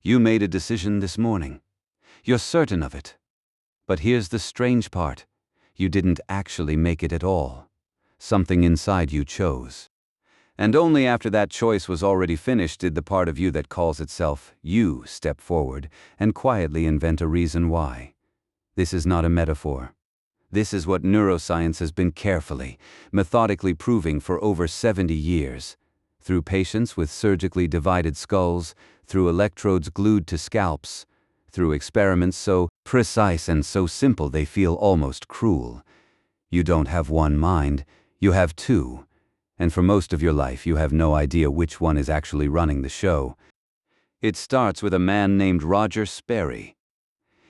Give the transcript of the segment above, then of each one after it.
You made a decision this morning. You're certain of it. But here's the strange part. You didn't actually make it at all. Something inside you chose. And only after that choice was already finished did the part of you that calls itself you step forward and quietly invent a reason why. This is not a metaphor. This is what neuroscience has been carefully, methodically proving for over 70 years. Through patients with surgically divided skulls, through electrodes glued to scalps, through experiments so precise and so simple they feel almost cruel. You don't have one mind, you have two. And for most of your life you have no idea which one is actually running the show. It starts with a man named Roger Sperry.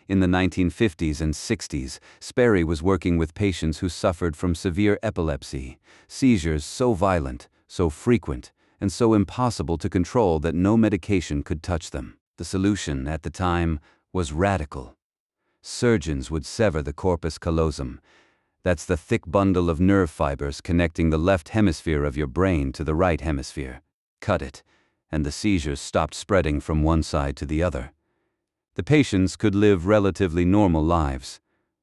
In the 1950s and 60s, Sperry was working with patients who suffered from severe epilepsy, seizures so violent, so frequent, and so impossible to control that no medication could touch them. The solution, at the time, was radical. Surgeons would sever the corpus callosum. That's the thick bundle of nerve fibers connecting the left hemisphere of your brain to the right hemisphere. Cut it, and the seizures stopped spreading from one side to the other. The patients could live relatively normal lives.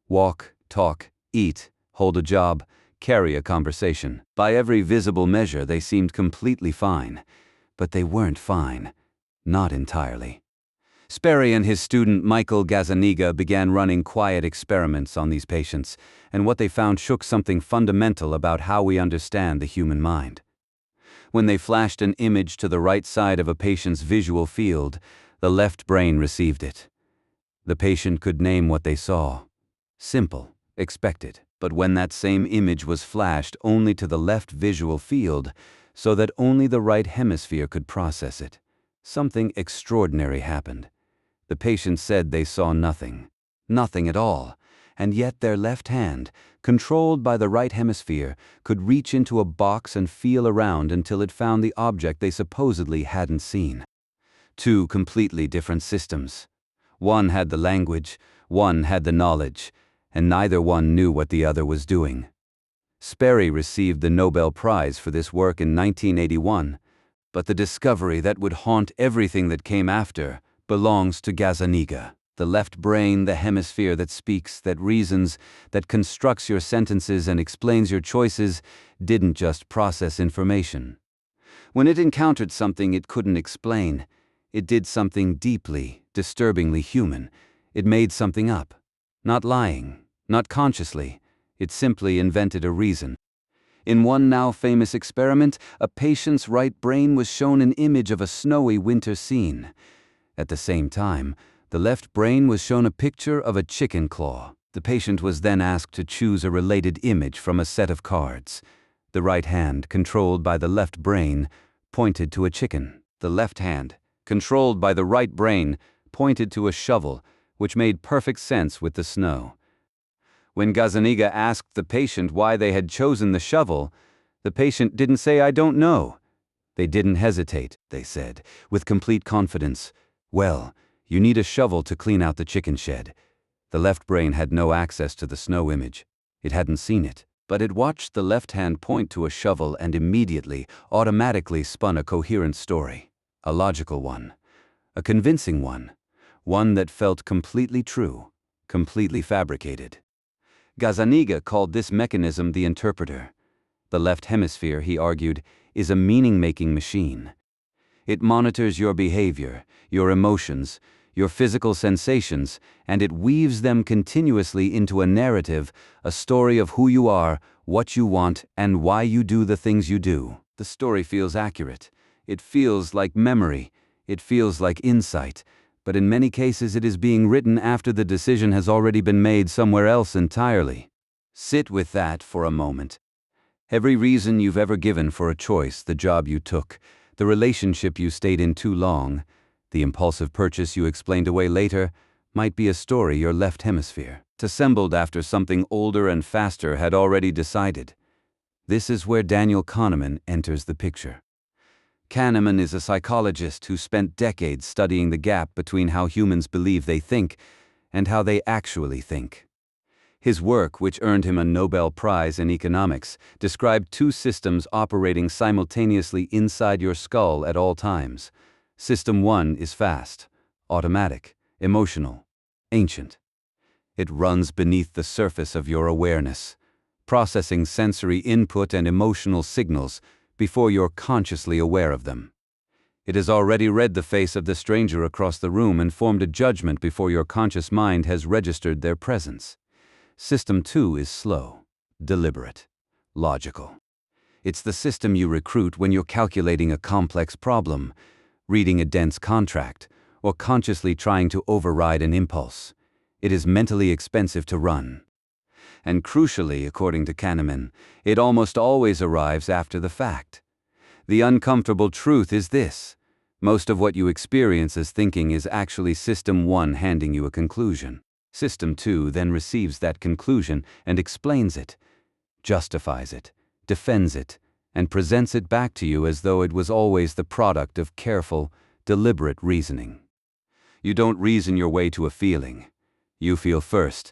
Walk, talk, eat, hold a job, carry a conversation. By every visible measure, they seemed completely fine. But they weren't fine. Not entirely. Sperry and his student Michael Gazzaniga began running quiet experiments on these patients, and what they found shook something fundamental about how we understand the human mind. When they flashed an image to the right side of a patient's visual field, the left brain received it. The patient could name what they saw. Simple, expected. But when that same image was flashed only to the left visual field, so that only the right hemisphere could process it, something extraordinary happened. The patient said they saw nothing. Nothing at all. And yet their left hand, controlled by the right hemisphere, could reach into a box and feel around until it found the object they supposedly hadn't seen. Two completely different systems. One had the language, one had the knowledge, and neither one knew what the other was doing. Sperry received the Nobel Prize for this work in 1981, but the discovery that would haunt everything that came after belongs to Gazzaniga. The left brain, the hemisphere that speaks, that reasons, that constructs your sentences and explains your choices, didn't just process information. When it encountered something it couldn't explain, it did something deeply, disturbingly human. It made something up. Not lying, not consciously. It simply invented a reason. In one now famous experiment, a patient's right brain was shown an image of a snowy winter scene. At the same time, the left brain was shown a picture of a chicken claw. The patient was then asked to choose a related image from a set of cards. The right hand, controlled by the left brain, pointed to a chicken. The left hand, controlled by the right brain, pointed to a shovel, which made perfect sense with the snow. When Gazzaniga asked the patient why they had chosen the shovel, the patient didn't say, "I don't know." They didn't hesitate, they said, with complete confidence. "Well, you need a shovel to clean out the chicken shed." The left brain had no access to the snow image. It hadn't seen it, but it watched the left hand point to a shovel and immediately, automatically spun a coherent story. A logical one. A convincing one. One that felt completely true, completely fabricated. Gazzaniga called this mechanism the interpreter. The left hemisphere, he argued, is a meaning-making machine. It monitors your behavior, your emotions, your physical sensations, and it weaves them continuously into a narrative, a story of who you are, what you want, and why you do the things you do. The story feels accurate. It feels like memory. It feels like insight. But in many cases it is being written after the decision has already been made somewhere else entirely. Sit with that for a moment. Every reason you've ever given for a choice, the job you took, the relationship you stayed in too long, the impulsive purchase you explained away later, might be a story your left hemisphere, assembled after something older and faster had already decided. This is where Daniel Kahneman enters the picture. Kahneman is a psychologist who spent decades studying the gap between how humans believe they think and how they actually think. His work, which earned him a Nobel Prize in economics, described two systems operating simultaneously inside your skull at all times. System 1 is fast, automatic, emotional, ancient. It runs beneath the surface of your awareness, processing sensory input and emotional signals before you're consciously aware of them. It has already read the face of the stranger across the room and formed a judgment before your conscious mind has registered their presence. System 2 is slow, deliberate, logical. It's the system you recruit when you're calculating a complex problem, reading a dense contract, or consciously trying to override an impulse. It is mentally expensive to run. And crucially, according to Kahneman, it almost always arrives after the fact. The uncomfortable truth is this: most of what you experience as thinking is actually System 1 handing you a conclusion. System 2 then receives that conclusion and explains it, justifies it, defends it, and presents it back to you as though it was always the product of careful, deliberate reasoning. You don't reason your way to a feeling. You feel first,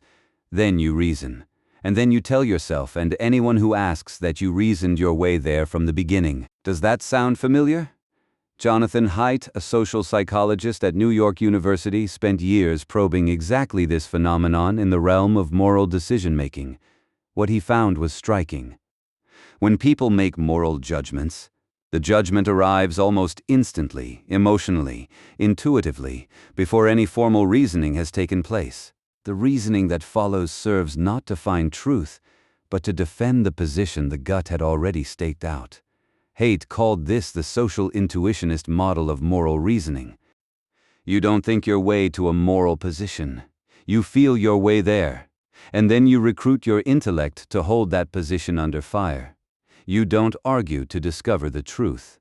then you reason, and then you tell yourself and anyone who asks that you reasoned your way there from the beginning. Does that sound familiar? Jonathan Haidt, a social psychologist at New York University, spent years probing exactly this phenomenon in the realm of moral decision-making. What he found was striking. When people make moral judgments, the judgment arrives almost instantly, emotionally, intuitively, before any formal reasoning has taken place. The reasoning that follows serves not to find truth, but to defend the position the gut had already staked out. Haidt called this the social intuitionist model of moral reasoning. You don't think your way to a moral position. You feel your way there, and then you recruit your intellect to hold that position under fire. You don't argue to discover the truth.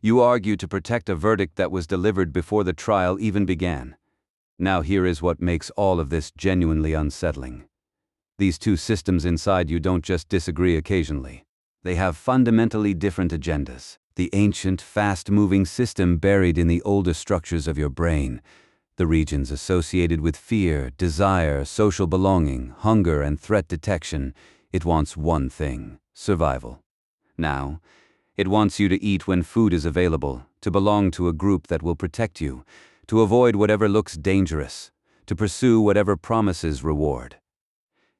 You argue to protect a verdict that was delivered before the trial even began. Now here is what makes all of this genuinely unsettling. These two systems inside you don't just disagree occasionally. They have fundamentally different agendas. The ancient, fast-moving system buried in the older structures of your brain, the regions associated with fear, desire, social belonging, hunger, and threat detection, it wants one thing: survival. Now, it wants you to eat when food is available, to belong to a group that will protect you, to avoid whatever looks dangerous, to pursue whatever promises reward.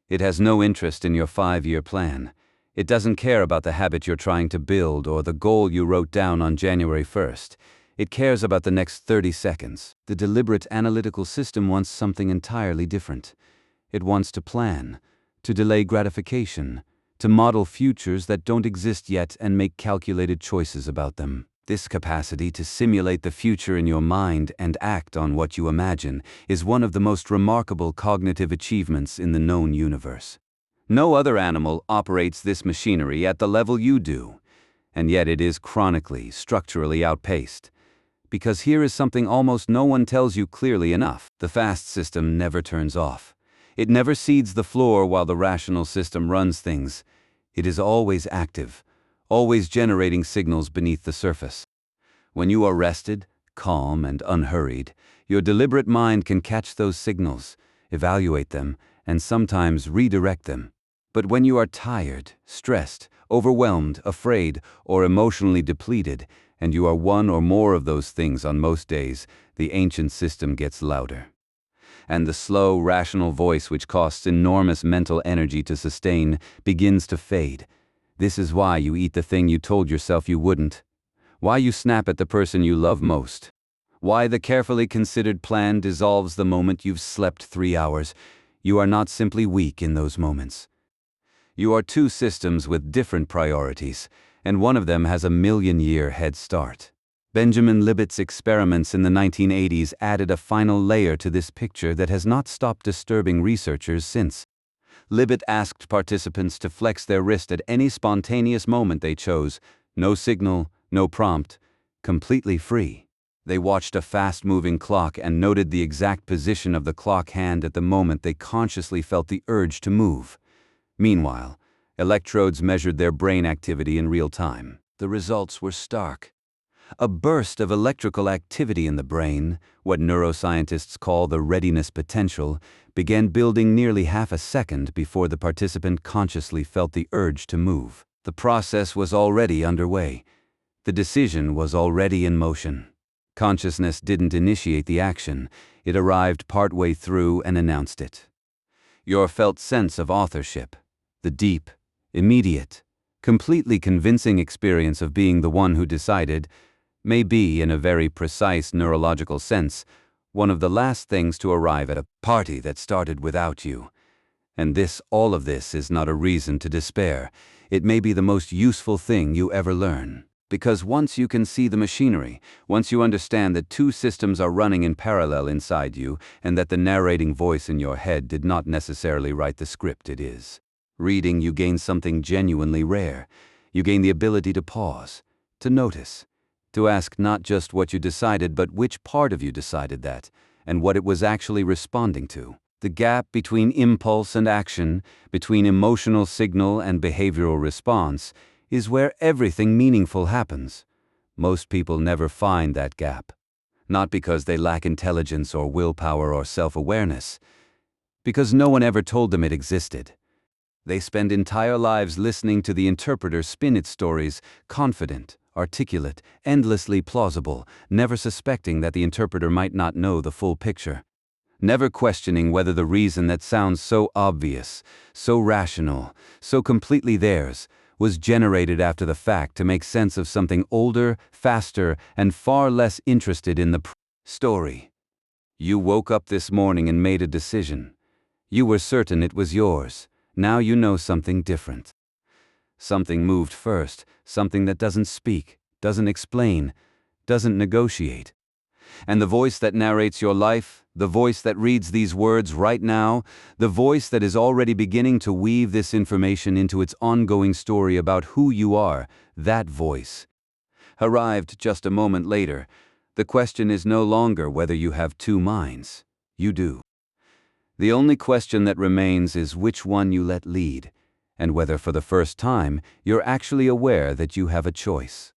It has no interest in your 5-year plan. It doesn't care about the habit you're trying to build or the goal you wrote down on January 1st. It cares about the next 30 seconds. The deliberate analytical system wants something entirely different. It wants to plan, to delay gratification, to model futures that don't exist yet and make calculated choices about them. This capacity to simulate the future in your mind and act on what you imagine is one of the most remarkable cognitive achievements in the known universe. No other animal operates this machinery at the level you do, and yet it is chronically, structurally outpaced. Because here is something almost no one tells you clearly enough: the fast system never turns off. It never cedes the floor while the rational system runs things. It is always active, always generating signals beneath the surface. When you are rested, calm, and unhurried, your deliberate mind can catch those signals, evaluate them, and sometimes redirect them. But when you are tired, stressed, overwhelmed, afraid, or emotionally depleted, and you are one or more of those things on most days, the ancient system gets louder. And the slow, rational voice, which costs enormous mental energy to sustain, begins to fade. This is why you eat the thing you told yourself you wouldn't. Why you snap at the person you love most. Why the carefully considered plan dissolves the moment you've slept 3 hours. You are not simply weak in those moments. You are two systems with different priorities, and one of them has a million-year head start. Benjamin Libet's experiments in the 1980s added a final layer to this picture that has not stopped disturbing researchers since. Libet asked participants to flex their wrist at any spontaneous moment they chose, no signal, no prompt, completely free. They watched a fast-moving clock and noted the exact position of the clock hand at the moment they consciously felt the urge to move. Meanwhile, electrodes measured their brain activity in real time. The results were stark. A burst of electrical activity in the brain, what neuroscientists call the readiness potential, began building nearly half a second before the participant consciously felt the urge to move. The process was already underway. The decision was already in motion. Consciousness didn't initiate the action, it arrived partway through and announced it. Your felt sense of authorship, the deep, immediate, completely convincing experience of being the one who decided, may be, in a very precise neurological sense, one of the last things to arrive at a party that started without you. And all of this is not a reason to despair. It may be the most useful thing you ever learn. Because once you can see the machinery, once you understand that two systems are running in parallel inside you, and that the narrating voice in your head did not necessarily write the script it is reading, you gain something genuinely rare. You gain the ability to pause, to notice, to ask not just what you decided, but which part of you decided that, and what it was actually responding to. The gap between impulse and action, between emotional signal and behavioral response, is where everything meaningful happens. Most people never find that gap. Not because they lack intelligence or willpower or self-awareness, because no one ever told them it existed. They spend entire lives listening to the interpreter spin its stories, confident, articulate, endlessly plausible, never suspecting that the interpreter might not know the full picture. Never questioning whether the reason that sounds so obvious, so rational, so completely theirs, was generated after the fact to make sense of something older, faster, and far less interested in the story. You woke up this morning and made a decision. You were certain it was yours. Now you know something different. Something moved first, something that doesn't speak, doesn't explain, doesn't negotiate. And the voice that narrates your life, the voice that reads these words right now, the voice that is already beginning to weave this information into its ongoing story about who you are, that voice arrived just a moment later. The question is no longer whether you have two minds. You do. The only question that remains is which one you let lead, and whether for the first time you're actually aware that you have a choice.